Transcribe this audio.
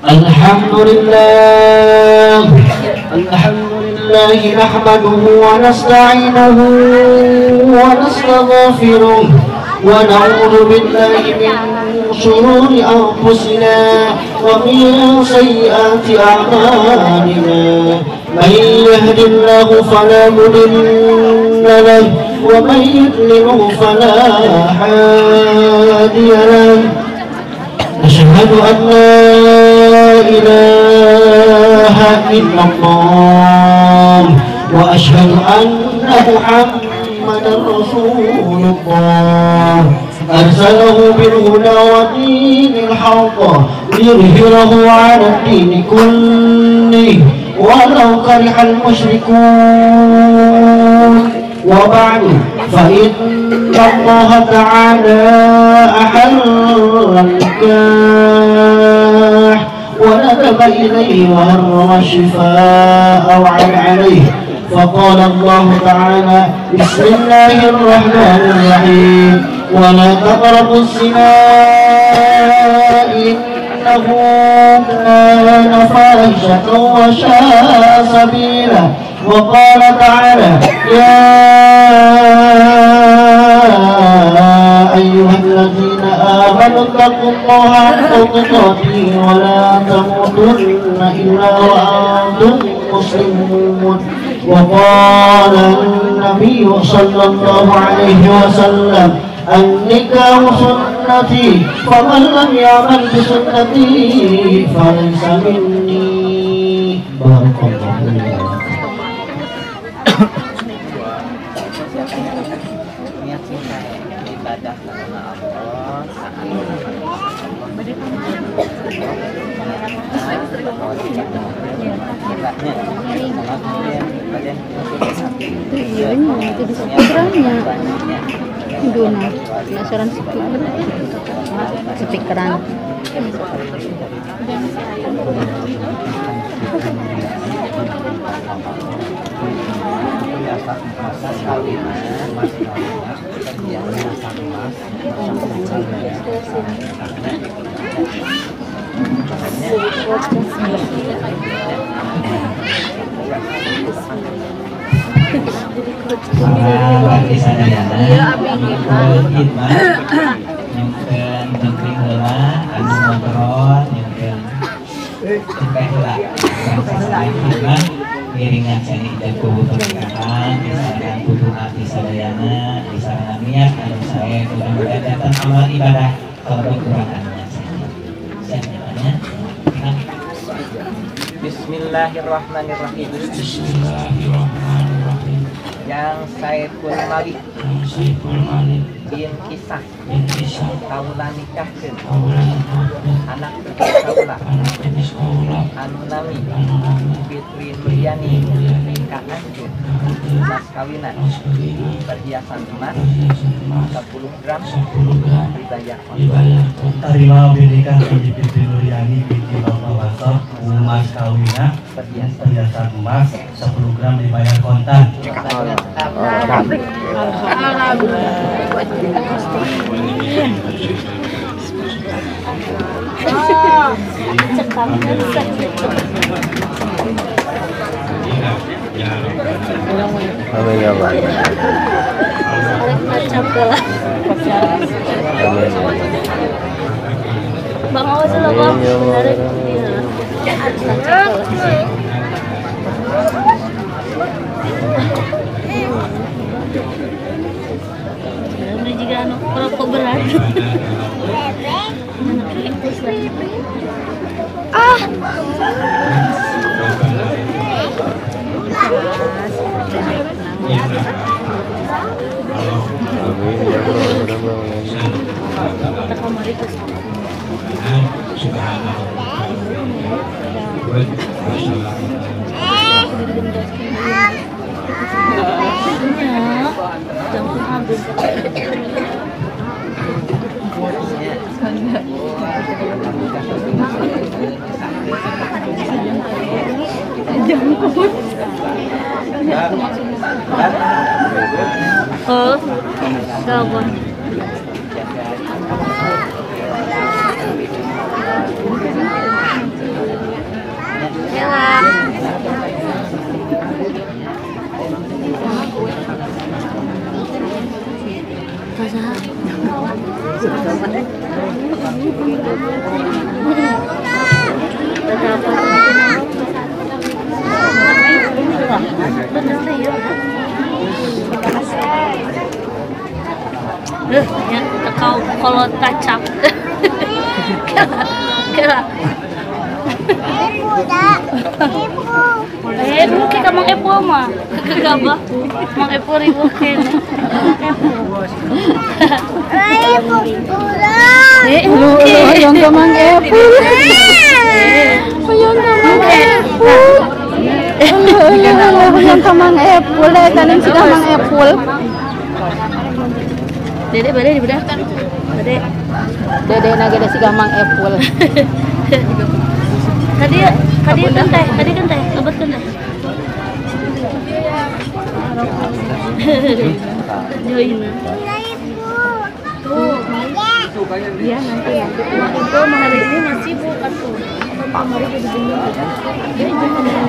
الحمد لله نحمده ونستعينه ونستغفره ونعوذ بالله من شرور أنفسنا ومن سيئات أعمالنا من يهد الله فلا مضل له ومن يضلل فلا هادي له أشهد أن لا إله إلا الله وأشهد أن محمدا رسول الله أرسله بالهدى ودين الحق ليظهره على الدين كله ولو كره المشركون وبعد فإن الله تعالى أحل النكاح وندب إليه وهرم الشفاء وعن عليه فقال الله تعالى بسم الله الرحمن الرحيم ولا تقربوا الزنا إنه كان فاحشة وساء سبيلا وقال تعالى يا أيها الذين آمنوا اتقوا الله حق تقاته ولا تموتن إلا وأنتم مسلمون وقال النبي صلى الله عليه وسلم النكاح سنتي فمن لم يعمل بسنتي فليس مني بارك الله فيك. Niat kita ibadah karena Allah itu di speakerannya Duna penasaran speakeran para wargi sadayana nyumpun khidmat nyumpun menteri heula anu motoron nyumpun teh heula khidmat ngiringan cari dan kubu pernikahan disarangan kudu hati sadayana disarangan niat anu saya mudah-mudahan datang amal ibadah kalau kekurangannya saja. Bismillahirrahmanirrahim. Bismillahirrahmanirrahim. Yang Saiful Malik bin Kisah kaula nikahkeun anak gadis kaula anu nami Fitri Nuryani nikahkeun mas kawinan perhiasan emas 10 gram dibayar tarima bidikan Ibu Fitri Nuryani binti Bapak Wasop emas kawinan perhiasan emas 10 gram dibayar kontan. Bang awas lo bang. Udah juga anu rokok berat. Ah. Oh, gawon. kolot kacang. Kira. Mungkin ka mang epo mah. Kagaba. Mang epo ribo ken. Yung kamang epo. Yung kamang epo. Yung kamang epo. Kanin si kamang epo. Dede balik di bedah. Dede nagada si kamang epo. Tadi kan teh, obat kan teh. Join. Tuh, iya nanti ya. Itu hari ini masih bukan tuh. Kemarin jadi begini. Jadi jangan yang